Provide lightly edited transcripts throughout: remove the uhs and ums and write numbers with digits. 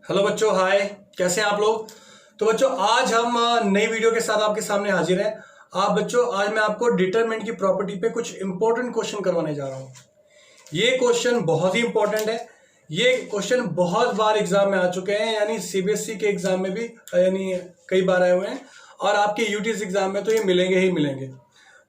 Hello बच्चों, हाय। कैसे हैं आप लोग। तो बच्चों आज हम नई वीडियो के साथ आपके सामने हाजिर हैं। आज मैं आपको डिटरमिनेंट की प्रॉपर्टी पे कुछ इंपॉर्टेंट क्वेश्चन करवाने जा रहा हूँ। ये क्वेश्चन बहुत ही इंपॉर्टेंट है। ये क्वेश्चन बहुत बार एग्जाम में आ चुके हैं, यानी सीबीएसई के एग्जाम में भी यानी कई बार आए हुए हैं, और आपके यूटीएस एग्जाम में तो ये मिलेंगे ही मिलेंगे।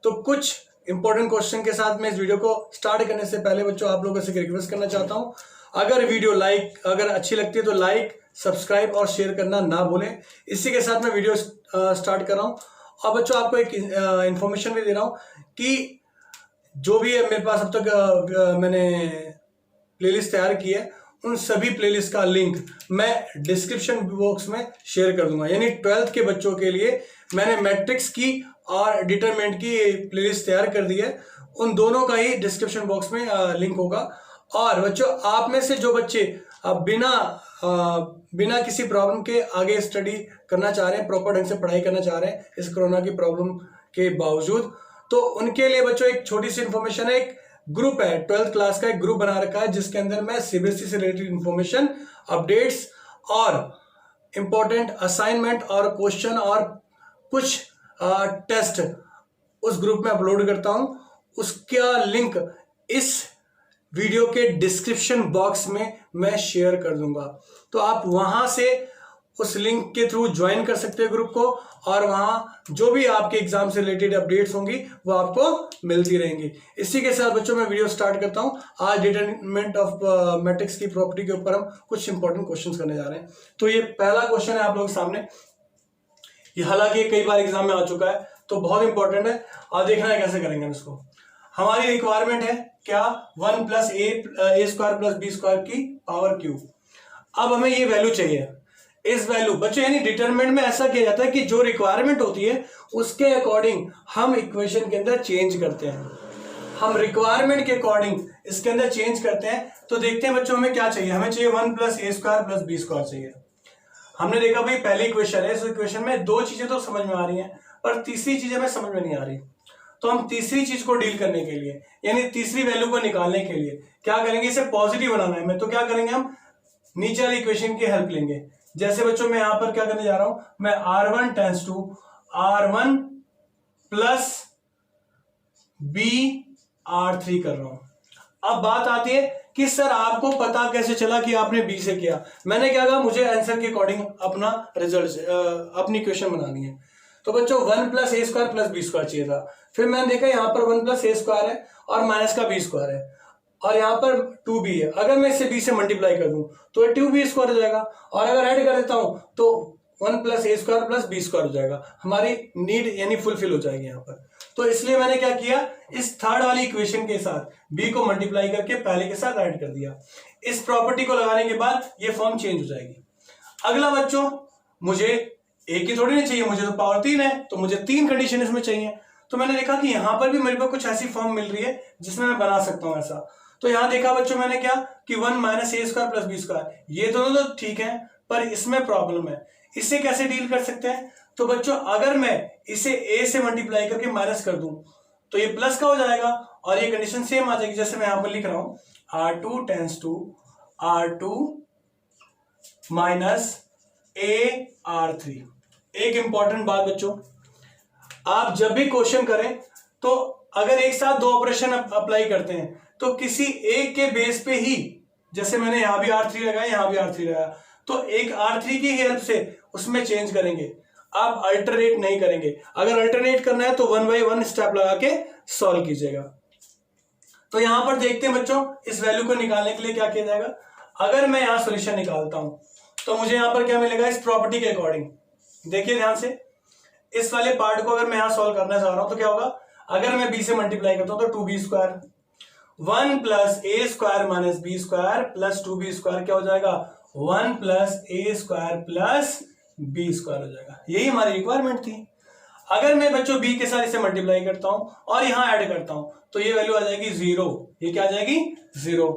तो कुछ इंपॉर्टेंट क्वेश्चन के साथ मैं इस वीडियो को स्टार्ट करने से पहले बच्चों आप लोगों से रिक्वेस्ट करना चाहता हूँ, अगर वीडियो अगर अच्छी लगती है तो लाइक, सब्सक्राइब और शेयर करना ना भूलें। इसी के साथ मैं वीडियो स्टार्ट कर रहा हूँ। और बच्चों आपको एक इंफॉर्मेशन भी दे रहा हूँ कि जो भी है मेरे पास अब तक मैंने प्लेलिस्ट तैयार की है, उन सभी प्लेलिस्ट का लिंक मैं डिस्क्रिप्शन बॉक्स में शेयर कर दूंगा। यानी 12th के बच्चों के लिए मैंने मैट्रिक्स की और डिटरमिनेंट की प्लेलिस्ट तैयार कर दी है। उन दोनों का ही डिस्क्रिप्शन बॉक्स में लिंक होगा। और बच्चों आप में से जो बच्चे बिना किसी प्रॉब्लम के आगे स्टडी करना चाह रहे हैं, प्रॉपर ढंग से पढ़ाई करना चाह रहे हैं इस कोरोना की प्रॉब्लम के बावजूद, तो उनके लिए बच्चों एक छोटी सी इंफॉर्मेशन है। एक ग्रुप है, 12th क्लास का एक ग्रुप बना रखा है जिसके अंदर मैं सीबीएसई से रिलेटेड इंफॉर्मेशन, अपडेट्स और इंपॉर्टेंट असाइनमेंट और क्वेश्चन और कुछ टेस्ट उस ग्रुप में अपलोड करता हूं। उसका लिंक इस वीडियो के डिस्क्रिप्शन बॉक्स में मैं शेयर कर दूंगा। तो आप वहां से उस लिंक के थ्रू ज्वाइन कर सकते हैं ग्रुप को, और वहां जो भी आपके एग्जाम से रिलेटेड अपडेट्स होंगी वो आपको मिलती रहेंगी। इसी के साथ बच्चों मैं वीडियो स्टार्ट करता हूं। आज डिटरमिनेंट ऑफ मैट्रिक्स की प्रॉपर्टी के ऊपर हम कुछ इंपॉर्टेंट क्वेश्चंस करने जा रहे हैं। तो ये पहला क्वेश्चन है आप लोगों के सामने। ये हालांकि कई बार एग्जाम में आ चुका है, तो बहुत इंपॉर्टेंट है और देखना है कैसे करेंगे हम इसको। हमारी रिक्वायरमेंट है क्या, 1 + a² + b² की पावर क्यूब। अब हमें ये वैल्यू चाहिए। इस वैल्यू बच्चों यानी डिटरमिनेंट में ऐसा किया जाता है कि जो रिक्वायरमेंट होती है उसके अकॉर्डिंग हम इक्वेशन के अंदर चेंज करते हैं। हम रिक्वायरमेंट के अकॉर्डिंग इसके अंदर चेंज करते हैं। तो देखते हैं बच्चों हमें क्या चाहिए। हमें चाहिए 1 + a² + b² चाहिए। हमने देखा भाई पहली इक्वेशन है, इस इक्वेशन में दो चीजें तो समझ में आ रही हैं, पर तीसरी चीज हमें समझ में नहीं आ रही। तो हम तीसरी चीज को डील करने के लिए, यानी तीसरी वैल्यू को निकालने के लिए क्या करेंगे, इसे पॉजिटिव बनाना है हमें। तो क्या करेंगे, हम नीचे वाली इक्वेशन की हेल्प लेंगे। जैसे बच्चों मैं यहां पर क्या करने जा रहा हूं, मैं r1 tends to r1 + b r3 कर रहा हूं। अब बात आती है कि सर आपको पता कैसे चला कि आपने बी से किया। मैंने क्या कहा, मुझे आंसर के अकॉर्डिंग अपना रिजल्ट अपनी इक्वेशन बनानी है। तो बच्चों 1 + a² + b² चाहिए था। फिर मैंने देखा यहाँ पर 1 + a² है और माइनस का b² है, और यहाँ पर 2b है। अगर मैं इसे b से मल्टीप्लाई कर दूं तो ये 2b² हो जाएगा, और अगर ऐड कर देता हूं तो 1 + a² + b² हो जाएगा। हमारी नीड यानी फुलफिल हो जाएगी यहाँ पर। तो इसलिए मैंने क्या किया, इस थर्ड वाली इक्वेशन के साथ b को मल्टीप्लाई करके पहले के साथ ऐड कर दिया। इस प्रॉपर्टी को लगाने के बाद ये फॉर्म चेंज हो जाएगी। अगला बच्चों, मुझे एक ही थोड़ी नहीं चाहिए, मुझे तो पावर 3 है, तो मुझे 3 कंडीशन इसमें चाहिए। तो मैंने देखा कि यहां पर भी मेरे को कुछ ऐसी फॉर्म मिल रही है जिसमें मैं बना सकता हूं ऐसा। तो यहां देखा बच्चों मैंने क्या कि 1 - a² + b², ये दोनों तो ठीक है, पर इसमें प्रॉब्लम है। इससे कैसे डील कर सकते हैं, तो बच्चों अगर मैं इसे a से मल्टीप्लाई करके माइनस कर दूं तो ये प्लस का हो जाएगा, और ये कंडीशन सेम आ जाएगी। जैसे मैं यहां पर लिख रहा हूं r2 tends to r2 - a r3। एक इंपॉर्टेंट बात बच्चों, आप जब भी क्वेश्चन करें तो अगर एक साथ दो ऑपरेशन अप्लाई करते हैं तो किसी एक के बेस पे ही, जैसे मैंने यहां भी r3 लगाया, यहां भी r3 लगाया, तो एक r3 की हेल्प से उसमें चेंज करेंगे। आप अल्टरनेट नहीं करेंगे। अगर अल्टरनेट करना है तो 1 बाय 1 स्टेप लगा के सॉल्व कीजिएगा। तो यहां पर देखते हैं बच्चों, इस वैल्यू को निकालने के लिए क्या किया जाएगा। अगर मैं यहां सोल्यूशन निकालता हूं तो मुझे यहां पर क्या मिलेगा, इस प्रॉपर्टी के अकॉर्डिंग। देखिए ध्यान से, इस वाले पार्ट को अगर मैं यहां सॉल्व करना चाह रहा हूं तो क्या होगा, अगर मैं b से मल्टीप्लाई करता हूं तो 2b², 1 + a² - b² + 2b² क्या हो जाएगा, 1 + a² + b² हो जाएगा। यही हमारी रिक्वायरमेंट थी। अगर मैं बच्चों b के साथ इसे मल्टीप्लाई करता हूं और यहां ऐड करता हूं तो ये वैल्यू आ जाएगी 0। ये क्या आ जाएगी, 0।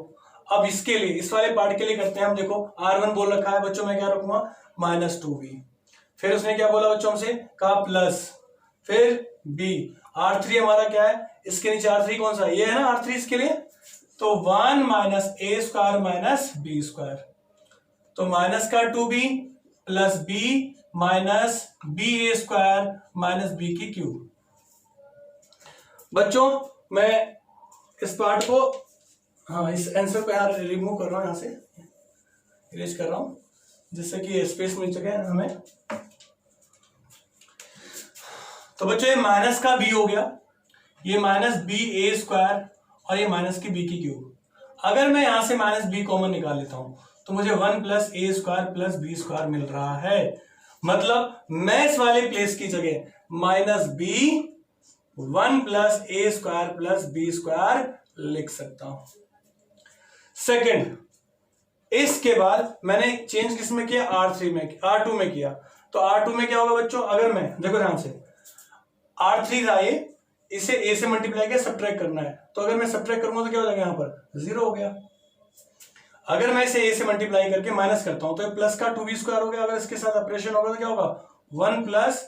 अब इसके लिए, इस वाले पार्ट के लिए करते हैं हम। देखो r1 बोल रखा है बच्चों, मैं क्या रखूंगा, -2b। फिर उसने क्या बोला बच्चों हमसे, कहा प्लस, फिर b। r3 हमारा क्या है, इसके नीचे r3 कौन सा है, ये है ना r3 इसके लिए। तो 1 - a² - b²। तो माइनस का 2b plus b minus B A square minus B की क्यूब। बच्चों मैं इस पार्ट को, हाँ, इस आंसर को यहाँ रिमूव कर रहा हूँ, यहाँ से इरेज कर रहा हूँ जिससे कि स्पेस मिल सके हमें। तो बच्चों ये माइनस का b हो गया, ये माइनस बी ए स्क्वायर और ये माइनस की बी की क्यूब। अगर मैं यहां से माइनस बी कॉमन निकाल लेता हूं तो मुझे 1 प्लस ए स्क्वायर प्लस बी स्क्वायर मिल रहा है। मतलब मैं इस वाले प्लेस की जगह माइनस बी 1 प्लस ए स्क्वायर प्लस बी स्क्वायर लिख सकता हूं। सेकंड, इसके बाद मैंने चेंज किसमें किया, R2 में किया। तो R2 में क्या होगा बच्चों, अगर मैं देखो ध्यान से, R3 था ये, इसे a से मल्टीप्लाई किया, सब्ट्रैक्ट करना है, तो अगर मैं सब्ट्रैक्ट करूंगा तो क्या हो जाएगा, यहां पर 0 हो गया। अगर मैं इसे a से मल्टीप्लाई करके माइनस करता हूं तो ये प्लस का 2b स्क्वायर हो गया। अगर इसके साथ ऑपरेशन होगा तो क्या होगा, 1 प्लस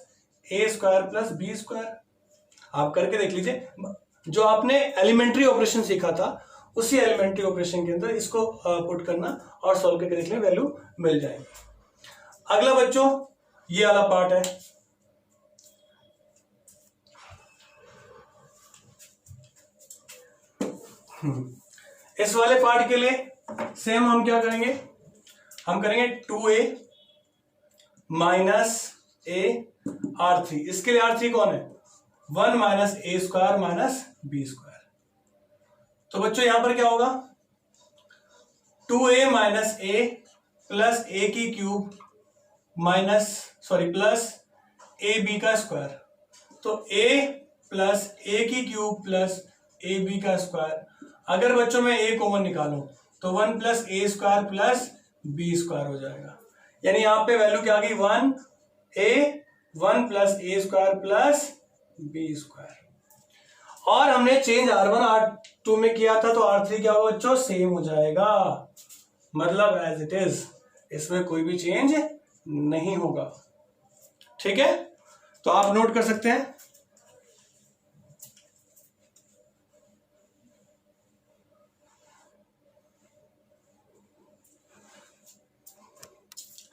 ए स्क्वायर प्लस बी स्क्वायर। आप करके देख लीजिए, जो आपने एलिमेंट्री ऑपरेशन सीखा था उसी एलिमेंट्री ऑपरेशन के अंदर इसको पुट करना और सॉल्व करके देख लें, वैल्यू मिल जाएगी। अगला बच्चों ये वाला पार्ट है, इस वाले पार्ट के लिए सेम हम क्या करेंगे, हम करेंगे 2a माइनस ए R3। इसके लिए R3 कौन है, 1 minus a square minus B square. तो बच्चों यहां पर क्या होगा, 2a माइनस ए प्लस ए की क्यूब प्लस ए बी का स्क्वायर। तो a प्लस ए की क्यूब प्लस ए बी का स्क्वायर। अगर बच्चों में a कॉमन निकालूं तो 1 प्लस ए स्क्वायर प्लस बी स्क्वायर हो जाएगा। यानी यहां पे वैल्यू क्या आ गई, 1 प्लस ए स्क्वायर प्लस बी स्क्वायर। और हमने चेंज R1 R2 में किया था तो R3 क्या होगा बच्चों, सेम हो जाएगा, मतलब एज इट इज, इसमें कोई भी चेंज नहीं होगा। ठीक है, तो आप नोट कर सकते हैं।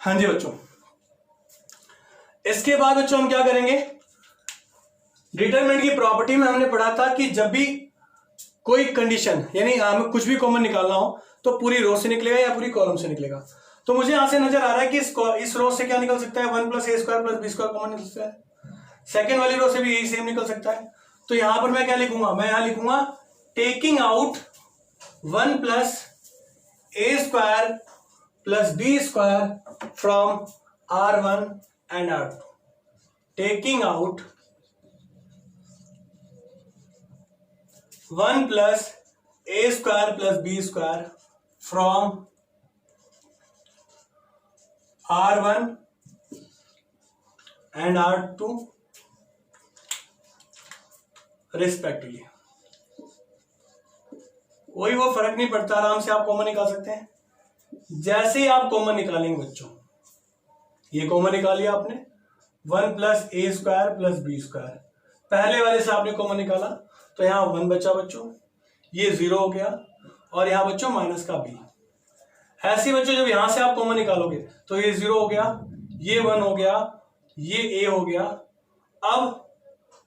हाँ जी बच्चों, इसके बाद बच्चों हम क्या करेंगे, डिटरमिनेंट की प्रॉपर्टी में हमने पढ़ा था कि जब भी कोई कंडीशन, यानी हमें कुछ भी कॉमन निकालना हो तो पूरी रो से निकलेगा या पूरी कॉलम से निकलेगा। तो मुझे यहां से नजर आ रहा है कि इस रो से क्या निकल सकता है, 1 प्लस ए square plus B square common निकल सकता है। सेकेंड वाली रो से भी यही सेम निकल सकता है। तो यहां पर मैं क्या लिखूंगा, मैं यहां लिखूंगा taking out 1 plus A square plus B square from R1 and R2, taking out 1 plus a square plus b square from R1 and R2 respectively। कोई वो फर्क नहीं पड़ता, आराम से आप कॉमन निकाल सकते हैं। जैसे ही आप कॉमन निकालेंगे बच्चों, ये कॉमन निकाल लिया आपने, 1 प्लस ए स्क्वायर प्लस बी स्क्वायर, पहले वाले से आपने कॉमन निकाला तो यहां 1 बचा बच्चों, ये 0 हो गया, और यहां बच्चों माइनस का b। ऐसे बच्चों जब यहां से आप कॉमन निकालोगे तो ये 0 हो गया, ये 1 हो गया, ये a हो गया। अब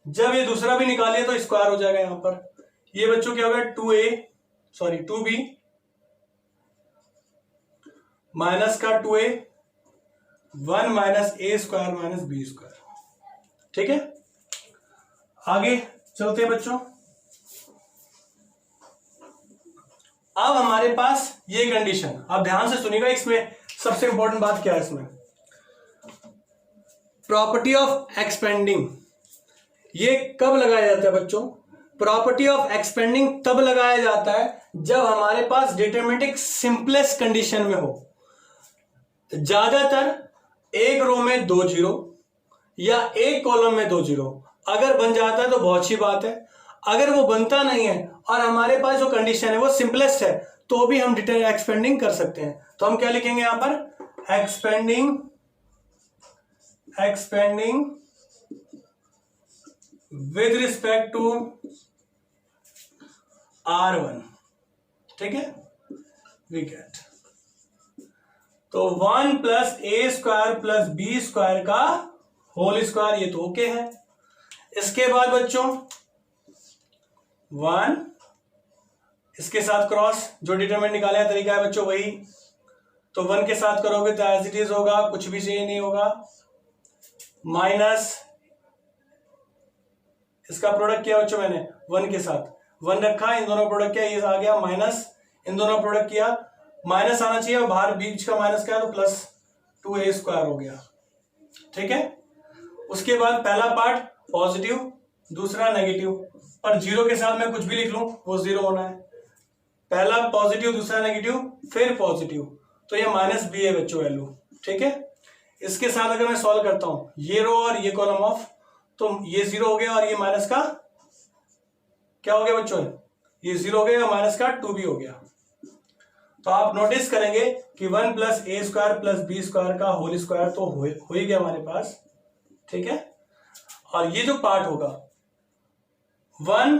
जब ये दूसरा भी निकालिए तो स्क्वायर हो जाएगा यहां पर। ये बच्चों क्या हो गया, 2b माइनस का 2a 1 minus a square minus B square. ठीक है, आगे चलते हैं बच्चों। अब हमारे पास ये कंडीशन, आप ध्यान से सुनिएगा, इसमें सबसे इंपॉर्टेंट बात क्या है, इसमें प्रॉपर्टी ऑफ एक्सपेंडिंग। ये कब लगाया जाता है बच्चों, प्रॉपर्टी ऑफ एक्सपेंडिंग तब लगाया जाता है जब हमारे पास डिटरमिनेंट सिंपलेस्ट कंडीशन में हो। ज्यादातर एक रो में 2 जीरो या एक कॉलम में 2 जीरो अगर बन जाता है तो बहुत अच्छी बात है। अगर वो बनता नहीं है और हमारे पास जो कंडीशन है वो सिंपलेस्ट है तो भी हम एक्सपेंडिंग कर सकते हैं। तो हम क्या लिखेंगे यहां पर, expanding with respect to R1। ठीक है, वी गेट तो 1 प्लस ए स्क्वायर प्लस बी स्क्वायर का होल स्क्वायर, ये तो ओके है। इसके बाद बच्चों 1 इसके साथ क्रॉस, जो डिटरमिनेंट निकालने का तरीका है बच्चों वही, तो 1 के साथ करोगे तो एज इट इज होगा, कुछ भी चेंज नहीं होगा। माइनस इसका प्रोडक्ट किया बच्चों मैंने 1 के साथ, 1 रखा, इन दोनों प्रोडक्ट किया, ये आ गया माइनस, इन दोनों प्रोडक्ट किया, माइनस आना चाहिए, बाहर बीच का माइनस का है तो प्लस 2a स्क्वायर हो गया। ठीक है, उसके बाद पहला पार्ट पॉजिटिव, दूसरा नेगेटिव, और जीरो के साथ मैं कुछ भी लिख लूं वो जीरो होना है। पहला पॉजिटिव, दूसरा नेगेटिव, फिर पॉजिटिव, तो ये माइनस बी है बच्चों वैल्यू। ठीक है, इसके साथ अगर मैं सॉल्व करता हूं ये रो और ये कॉलम ऑफ, तो ये जीरो हो गया और ये माइनस का क्या हो गया बच्चों, ये जीरो हो गया, माइनस का 2b हो गया। तो आप नोटिस करेंगे कि 1 प्लस ए स्क्वायर प्लस बी स्क्वायर का होल स्क्वायर तो हो ही गया हमारे पास। ठीक है, और ये जो पार्ट होगा 1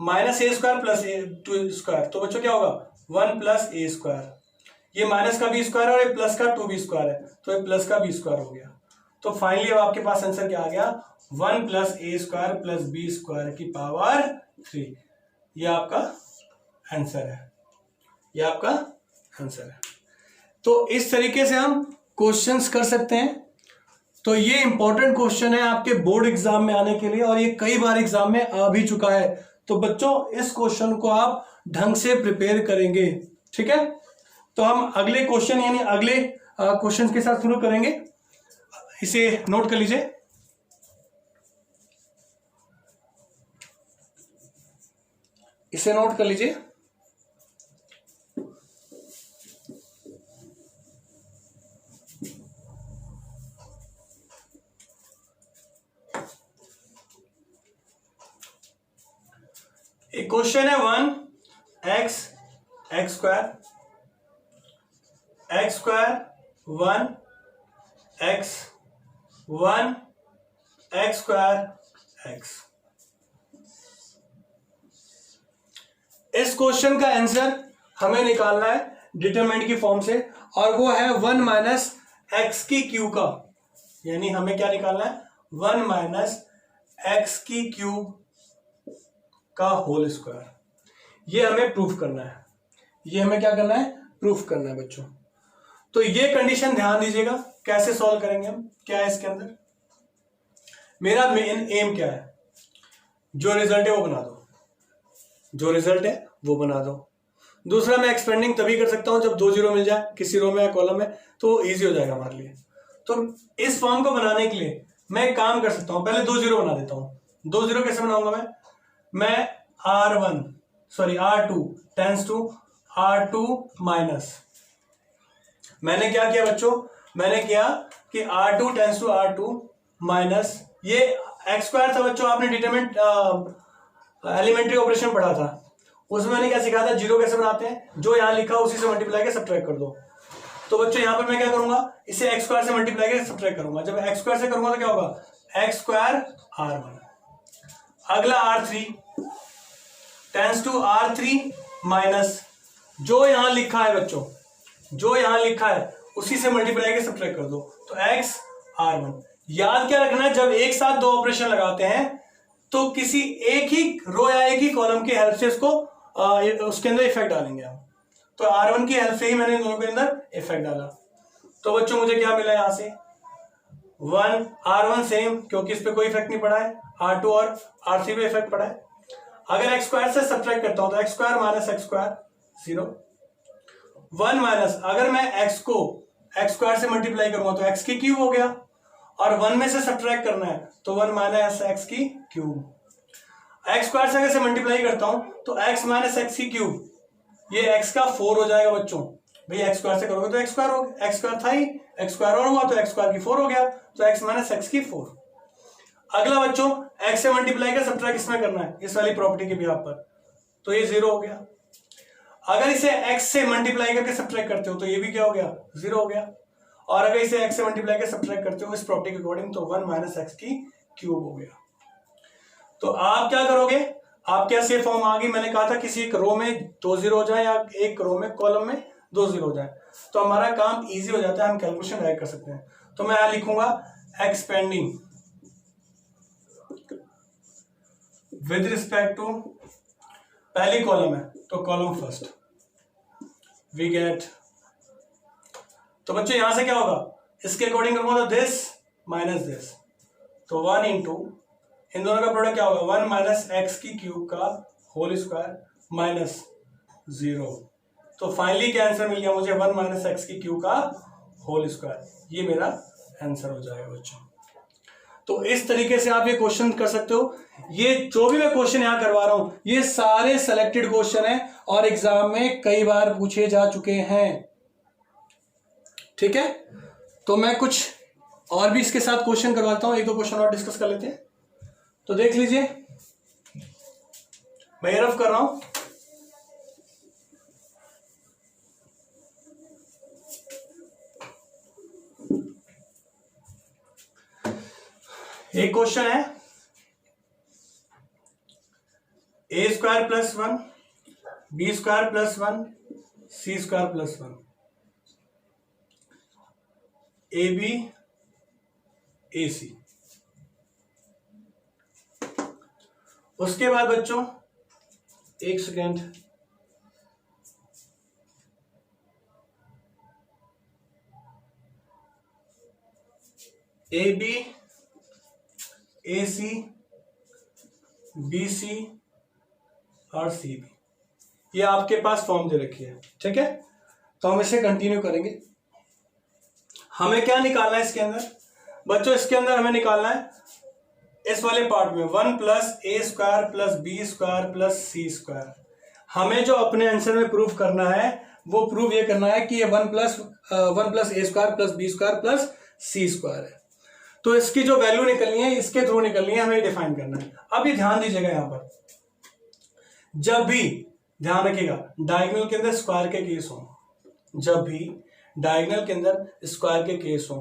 minus a square plus a two square, तो बच्चों क्या होगा 1 प्लस ए स्क्वायर, ये माइनस का बी स्क्वायर और ये प्लस का 2b स्क्वायर है, तो ये प्लस का बी स्क्वायर हो गया। तो फाइनली अब आपके पास आंसर क्या आ गया, 1 प्लस ए स्क्वायर प्लस बी स्क्वायर की पावर 3। ये आपका आंसर है, ये आपका आंसर है। तो इस तरीके से हम क्वेश्चंस कर सकते हैं। तो ये इंपॉर्टेंट क्वेश्चन है आपके बोर्ड एग्जाम में आने के लिए, और ये कई बार एग्जाम में आ भी चुका है। तो बच्चों इस क्वेश्चन को आप ढंग से प्रिपेयर करेंगे। ठीक है, तो हम अगले क्वेश्चन यानी अगले क्वेश्चन के साथ शुरू करेंगे। इसे नोट कर लीजिए। इसे नोट कर लीजिए। एक क्वेश्चन है 1 x square 1 x 1 x square x. इस क्वेश्चन का आंसर हमें निकालना है डिटरमिनेंट की फॉर्म से, और वो है 1 माइनस एक्स की क्यूब का, यानी हमें क्या निकालना है 1 माइनस एक्स की क्यूब का होल स्क्वायर। ये हमें प्रूफ करना है, ये हमें क्या करना है प्रूफ करना है बच्चों। तो ये कंडीशन ध्यान दीजिएगा, कैसे सॉल्व करेंगे हम, क्या है इसके अंदर, मेरा मेन एम क्या है, जो रिजल्ट है वो बना दो, जो रिजल्ट है वो बना दो। दूसरा मैं एक्सपेंडिंग तभी कर सकता हूं जब 2 जीरो मिल जाए किसी रो में या कॉलम में, तो इजी हो जाएगा हमारे लिए। तो इस फॉर्म को बनाने के लिए मैं एक काम कर सकता हूं, पहले 2 जीरो बना देता हूं। 2 जीरो कैसे बनाऊंगा मैं R2 tends to R2 minus, मैंने क्या किया बच्चों, मैंने किया कि R2 tends to R2 minus, ये एक्स स्क्वायर था बच्चों, आपने डिटरमिनेंट एलिमेंट्री ऑपरेशन पढ़ा था, उसमें मैंने क्या सिखाया था, जीरो कैसे बनाते हैं, जो यहां लिखा उसी से मल्टीप्लाई के सब्ट्रैक्ट कर दो। तो बच्चों यहां पर मैं क्या करूंगा, इसे एक्स स्क्वायर से मल्टीप्लाई के सब्ट्रैक्ट करूंगा। जब एक्स स्क्वायर से करूंगा तो क्या होगा एक्स स्क्वायर R1। अगला R3 tends to R3 minus, जो यहां लिखा है बच्चों, जो यहां लिखा है उसी से मल्टीप्लाई के सब्ट्रैक्ट कर दो, तो एक्स R1। याद क्या रखना है, जब एक साथ 2 ऑपरेशन लगाते हैं तो किसी एक ही रो या एक ही कॉलम की हेल्प से इसको उसके अंदर इफेक्ट डालेंगे हम। तो R1 की हेल्प से ही मैंने दोनों के अंदर इफेक्ट डाला। तो बच्चों मुझे क्या मिला यहां से 1 R1 सेम, क्योंकि इस पे कोई इफेक्ट नहीं पड़ा है, R2 और R3 पे इफेक्ट पड़ा है। अगर एक्स स्क्वायर से सब्ट्रैक्ट करता हूं तो x square minus x square 0। 1 minus, अगर मैं एक्स को एक्स स्क्वायर से मल्टीप्लाई करूंगा तो एक्स की क्यूब हो गया, और 1 में से सब्ट्रैक्ट करना है तो 1 माइनस एक्स की क्यूब। एक्स स्क्वायर से अगर से मल्टीप्लाई करता हूं तो एक्स माइनस एक्स की क्यूब, ये एक्स का 4 हो जाएगा बच्चों। भाई एक्स स्क्वायर से करोगे तो एक्स स्क्वायर हो गया, एक्स स्क्वायर था ही, एक्स स्क्वायर और हुआ तो एक्स स्क्वायर की 4 हो गया, तो एक्स माइनस एक्स की 4। अगला बच्चों एक्स से मल्टीप्लाई का सब्ट्रैक्ट इसमें करना है, इस वाली प्रॉपर्टी के बिहाफ पर, तो ये 0 हो गया। अगर इसे x से मल्टीप्लाई करके सब्ट्रैक्ट करते हो तो ये भी क्या हो गया 0 हो गया, और अगर इसे x से मल्टीप्लाई करके सब्ट्रैक्ट करते हो इस प्रॉपर्टी के अकॉर्डिंग तो 1 माइनस एक्स की क्यूब हो गया। तो आप क्या करोगे, आपके यहाँ फॉर्म आ गई, मैंने कहा था किसी एक रो में 2 जीरो हो जाए या एक रो में कॉलम में 2 जीरो हो जाए, तो हमारा काम इजी हो जाता है, हम कैलकुलेशन डायरेक्ट कर सकते हैं। तो मैं यहां लिखूंगा एक्सपेंडिंग विद रिस्पेक्ट टू, पहली कॉलम है तो कॉलम फर्स्ट वी गेट, तो बच्चों यहां से क्या होगा, इसके अकॉर्डिंग करूंगा तो दिस माइनस दिस, तो 1 इंटू इन दोनों का प्रोडक्ट क्या होगा, 1 माइनस एक्स की क्यूब का होल स्क्वायर माइनस 0। तो फाइनली क्या आंसर मिल गया मुझे, 1 माइनस एक्स की क्यूब का होल स्क्वायर, ये मेरा आंसर हो जाएगा बच्चों। तो इस तरीके से आप ये क्वेश्चन कर सकते हो। ये जो भी मैं क्वेश्चन यहां करवा रहा हूं ये सारे सेलेक्टेड क्वेश्चन हैं और एग्जाम में कई बार पूछे जा चुके हैं, ठीक है। तो मैं कुछ और भी इसके साथ क्वेश्चन करवाता हूं, एक दो क्वेश्चन और डिस्कस कर लेते हैं। तो देख लीजिए मैं ये रफ कर रहा हूं, एक क्वेश्चन है A square plus 1 B square plus 1 C square plus 1 A B A C. उसके बाद बच्चों एक second, A B A C B C और सी बी, ये आपके पास फॉर्म दे रखी है, ठीक है। तो हम इसे कंटिन्यू करेंगे। हमें क्या निकालना है इसके अंदर बच्चों, इसके अंदर हमें निकालना है इस वाले पार्ट में 1 प्लस ए square plus B square plus C square. हमें जो अपने आंसर में प्रूफ करना है वो प्रूफ ये करना है कि ये 1 प्लस ए square plus B square plus C square है। तो इसकी जो वैल्यू निकलनी है इसके थ्रू निकलनी है, हमें डिफाइन करना है। अब ये ध्यान दीजिएगा, यहां पर जब भी ध्यान रखिएगा डायगोनल के अंदर स्क्वायर के केस हो, जब भी डायगोनल के अंदर स्क्वायर के केस हो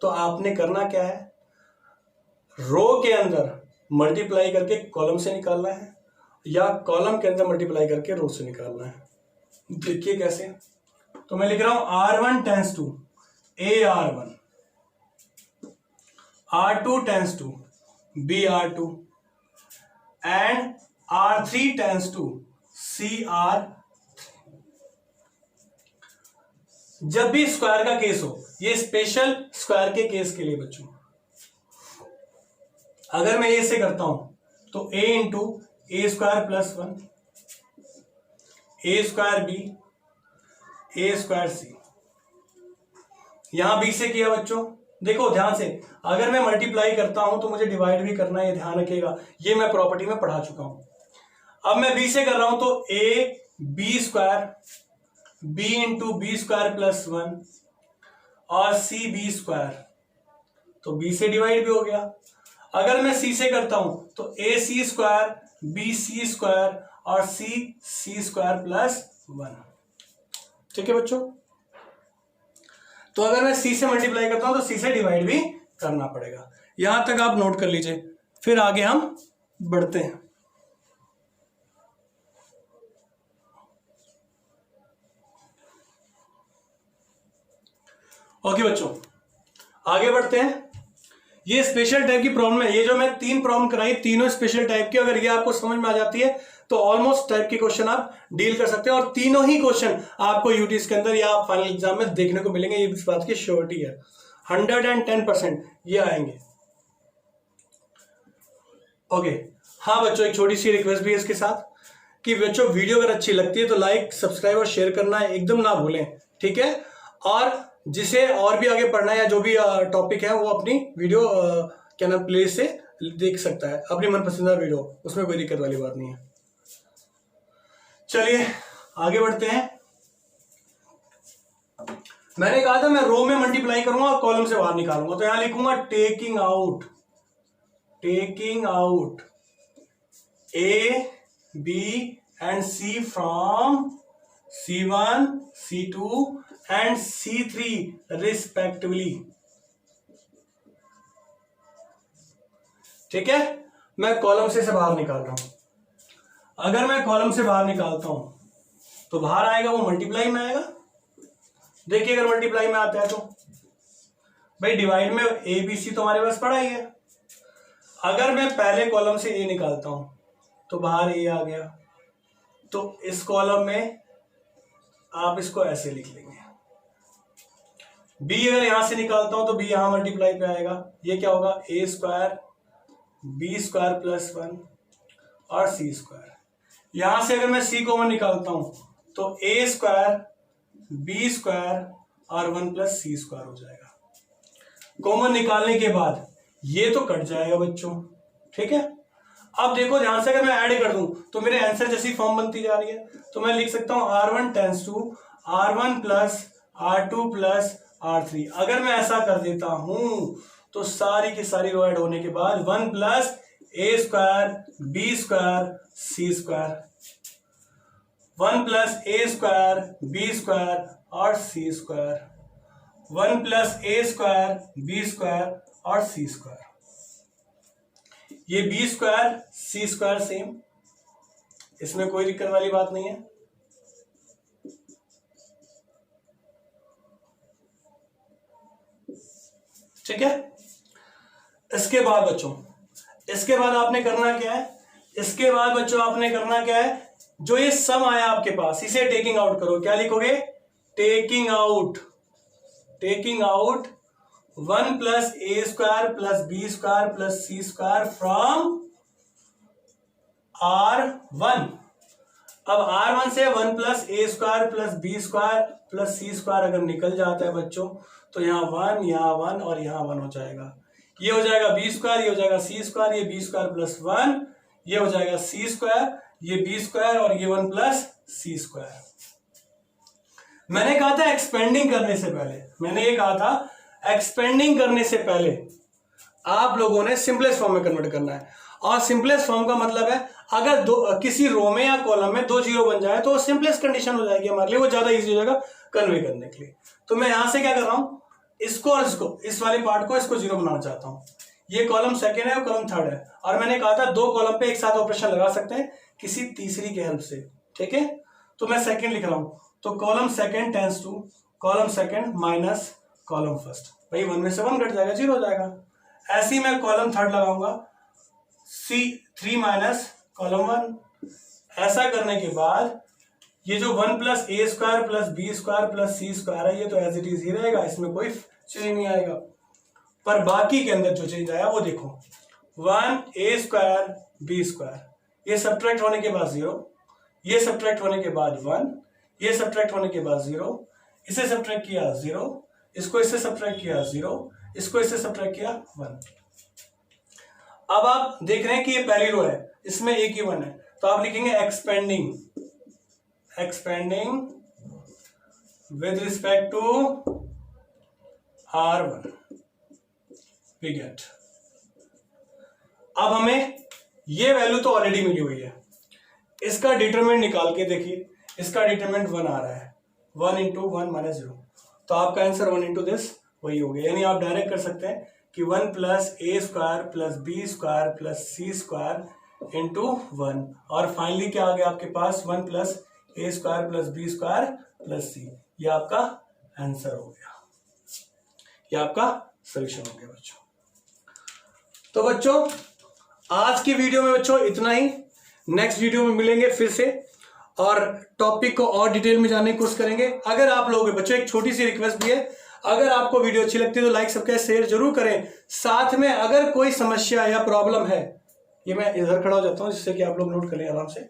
तो आपने करना क्या है, रो के अंदर मल्टीप्लाई करके कॉलम से निकालना है या कॉलम के अंदर मल्टीप्लाई करके रो से निकालना है। देखिए कैसे, तो मैं लिख रहा हूं R1 tends to AR1, R2 tends to BR2 and R3 tends to CR। जब भी स्क्वायर का केस हो, ये स्पेशल स्क्वायर के केस के लिए बच्चों, अगर मैं ये से करता हूं तो a into A square plus 1 A square B A square C, यहां b से किया बच्चों। देखो ध्यान से, अगर मैं मल्टीप्लाई करता हूं तो मुझे डिवाइड भी करना है, ये ध्यान रखिएगा, ये मैं प्रॉपर्टी में पढ़ा चुका हूं। अब मैं b से कर रहा हूं तो a b square b into b square plus 1 और c बी स्क्वायर, तो b से डिवाइड भी हो गया। अगर मैं c से करता हूं तो a c square b c square और c सी स्क्वायर प्लस 1, ठीक है बच्चों। तो अगर मैं c से मल्टीप्लाई करता हूं तो c से डिवाइड भी करना पड़ेगा। यहां तक आप नोट कर लीजिए, फिर आगे हम बढ़ते हैं। ओके बच्चों आगे बढ़ते हैं। ये स्पेशल टाइप की प्रॉब्लम है, ये जो मैं 3 प्रॉब्लम कराई तीनों स्पेशल टाइप की, अगर ये आपको समझ में आ जाती है तो ऑलमोस्ट टाइप के क्वेश्चन आप डील कर सकते हैं और तीनों ही क्वेश्चन आपको यूटीज के अंदर या फाइनल एग्जाम में देखने को मिलेंगे, ये इस बात की श्योरिटी है, 110% ये आएंगे। ओके हाँ बच्चों, एक छोटी सी रिक्वेस्ट भी है इसके साथ कि बच्चों वीडियो अगर अच्छी लगती है तो लाइक सब्सक्राइब और शेयर करना एकदम ना भूलें, ठीक है। और जिसे और भी आगे पढ़ना है या जो भी टॉपिक है वो अपनी वीडियो क्या नाम प्लेलिस्ट से देख सकता है, अपनी मनपसंद वीडियो, उसमें कोई दिक्कत वाली बात नहीं है। चलिए आगे बढ़ते हैं। मैंने कहा था मैं रो में मल्टीप्लाई करूंगा और कॉलम से बाहर निकालूंगा, तो यहां लिखूंगा taking out a b and c from C1 C2 and C3 respectively, ठीक है। मैं कॉलम से बाहर निकाल रहा हूं, अगर मैं कॉलम से बाहर निकालता हूं तो बाहर आएगा वो मल्टीप्लाई में आएगा, देखिए अगर मल्टीप्लाई में आता है तो भाई डिवाइड में ए बी सी तो हमारे पास पड़ा ही है। अगर मैं पहले कॉलम से ए निकालता हूं तो बाहर ए आ गया, तो इस कॉलम में आप इसको ऐसे लिख लेंगे। बी अगर यहां से निकालता हूं तो बी यहां मल्टीप्लाई पे आएगा, ये क्या होगा ए स्क्वायर बी स्क्वायर प्लस 1 और सी स्क्वायर। यहां से अगर मैं सी कॉमन निकालता हूं तो ए स्क्वायर बी स्क्वायर और 1 प्लस सी स्क्वायर हो जाएगा। कॉमन निकालने के बाद ये तो कट जाएगा बच्चों, ठीक है। अब देखो ध्यान से, अगर मैं ऐड कर दूं तो मेरे आंसर जैसी फॉर्म बनती जा रही है, तो मैं लिख सकता हूं R1 tends to R1 plus R2 plus R3। अगर मैं ऐसा कर देता हूं तो सारी की सारी रो ऐड होने के बाद 1 प्लस ए स्क्वायर बी स्क्वायर सी स्क्वायर, 1 प्लस ए स्क्वायर बी स्क्वायर और सी स्क्वायर, 1 प्लस ए स्क्वायर बी स्क्वायर और सी स्क्वायर। ये बी स्क्वायर सी स्क्वायर सेम, इसमें कोई दिक्कत वाली बात नहीं है। ठीक है। इसके बाद बच्चों, इसके बाद आपने करना क्या है, इसके बाद बच्चों आपने करना क्या है, जो ये सम आया आपके पास इसे टेकिंग आउट करो। क्या लिखोगे, taking out 1 plus A square plus B square plus C square from R1। अब R1 से 1 प्लस ए square plus B square plus C square अगर निकल जाता है बच्चों तो यहाँ 1 यहाँ 1 और यहाँ 1 हो जाएगा। ये हो जाएगा बी स्क्वायर, ये हो जाएगा सी स्क्वायर, ये बी स्क्वायर प्लस 1, ये हो जाएगा सी स्क्वायर, ये बी स्क्वायर और ये 1 प्लस सी स्क्वायर। मैंने कहा था एक्सपेंडिंग करने से पहले, मैंने ये कहा था एक्सपेंडिंग करने से पहले आप लोगों ने सिंपलेस्ट फॉर्म में कन्वर्ट करना है। और सिंपलेस्ट फॉर्म का मतलब है अगर किसी रो में या कॉलम में 2 जीरो बन जाए तो सिंपलेस्ट कंडीशन हो जाएगी हमारे लिए, वो ज्यादा इजी हो जाएगा कन्वे करने के लिए। तो मैं यहां से क्या कर रहा हूं, इसको और इसको, इस वाले पार्ट को इसको जीरो बनाना चाहता हूं। ये कॉलम सेकेंड है और कॉलम थर्ड है, और मैंने कहा था 2 कॉलम पे एक साथ ऑपरेशन लगा सकते हैं किसी तीसरी के हेल्प से, ठीक है। तो मैं सेकेंड लिख रहा हूं, तो column second tends to column second minus column first. भाई 1 में से 1 घट जाएगा, 0 हो जाएगा। ऐसे ही मैं कॉलम थर्ड लगाऊंगा, C3 माइनस कॉलम 1। ऐसा करने के बाद ये जो 1 प्लस ए square plus B square plus C square है ये तो एज इट इज ही रहेगा, इसमें कोई चेंज नहीं आएगा। पर बाकी के अंदर जो चेंज आया वो देखो, 1 ए स्क्वायर बी स्क्वायर, ये सब्ट्रैक्ट होने के बाद 0, ये सब्ट्रैक्ट होने के बाद 1, ये सब्ट्रैक्ट होने के बाद 0, इसे सब्ट्रैक्ट किया 0, इसको इससे सब्ट्रैक्ट किया 0, इसको इससे सब्ट्रैक्ट किया 1। अब आप देख रहे हैं कि ये पहली रो है, इसमें एक ही 1 है, तो आप लिखेंगे expanding with respect to R1 we get. अब हमें ये वैल्यू तो ऑलरेडी मिली हुई है, इसका डिटरमिनेंट निकाल के देखिए, इसका डिटरमिनेंट 1 आ रहा है, 1 इंटू 1 माइनस 0, तो आपका आंसर 1 इंटू दिस वही हो गया। यानी आप डायरेक्ट कर सकते हैं कि 1 प्लस ए square plus B square plus C square into 1, और फाइनली क्या आ गया आपके पास, 1 प्लस ए square plus B square plus C. ये आपका आंसर हो गया, ये आपका सॉल्यूशन हो गया बच्चों। तो बच्चों आज की वीडियो में बच्चों इतना ही, नेक्स्ट वीडियो में मिलेंगे फिर से और टॉपिक को और डिटेल में जानने की कोशिश करेंगे। अगर आप लोग बच्चों, एक छोटी सी रिक्वेस्ट भी है, अगर आपको वीडियो अच्छी लगती है तो लाइक सब्सक्राइब शेयर जरूर करें। साथ में अगर कोई समस्या या प्रॉब्लम है, ये मैं इधर खड़ा हो जाता हूं जिससे कि आप लोग नोट कर लें आराम से।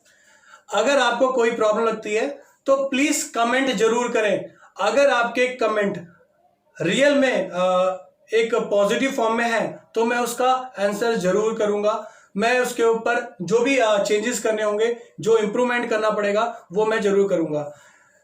अगर आपको कोई प्रॉब्लम लगती है तो प्लीज कमेंट जरूर करें। अगर आपके कमेंट रियल में एक पॉजिटिव फॉर्म में है तो मैं उसका आंसर जरूर करूंगा। मैं उसके ऊपर जो भी चेंजेस करने होंगे, जो इंप्रूवमेंट करना पड़ेगा वो मैं जरूर करूंगा।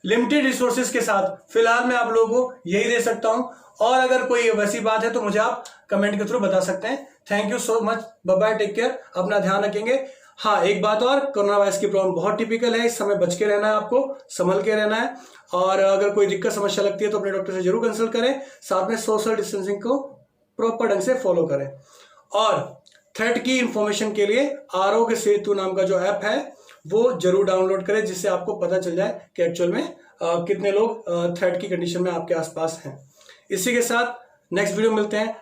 लिमिटेड रिसोर्सेज के साथ फिलहाल मैं आप लोगों को यही दे सकता हूं, और अगर कोई वैसी बात है तो मुझे आप कमेंट के थ्रू बता सकते हैं। Thank you so much, bye bye, take care, अपना ध्यान रखेंगे। हाँ, एक बात और, कोरोना वायरस की प्रॉब्लम बहुत टिपिकल है, इस समय बच के रहना है, आपको संभल के रहना है, और अगर कोई दिक्कत समस्या लगती है तो अपने डॉक्टर से जरूर कंसल्ट करें। साथ में सोशल डिस्टेंसिंग को प्रॉपर ढंग से फॉलो करें। और थ्रेट की इंफॉर्मेशन के लिए आरोग्य सेतु नाम का जो ऐप है वो जरूर डाउनलोड करें, जिससे आपको पता चल जाए कि एक्चुअल में कितने लोग थ्रेट की कंडीशन में आपके आसपास हैं। इसी के साथ नेक्स्ट वीडियो मिलते हैं।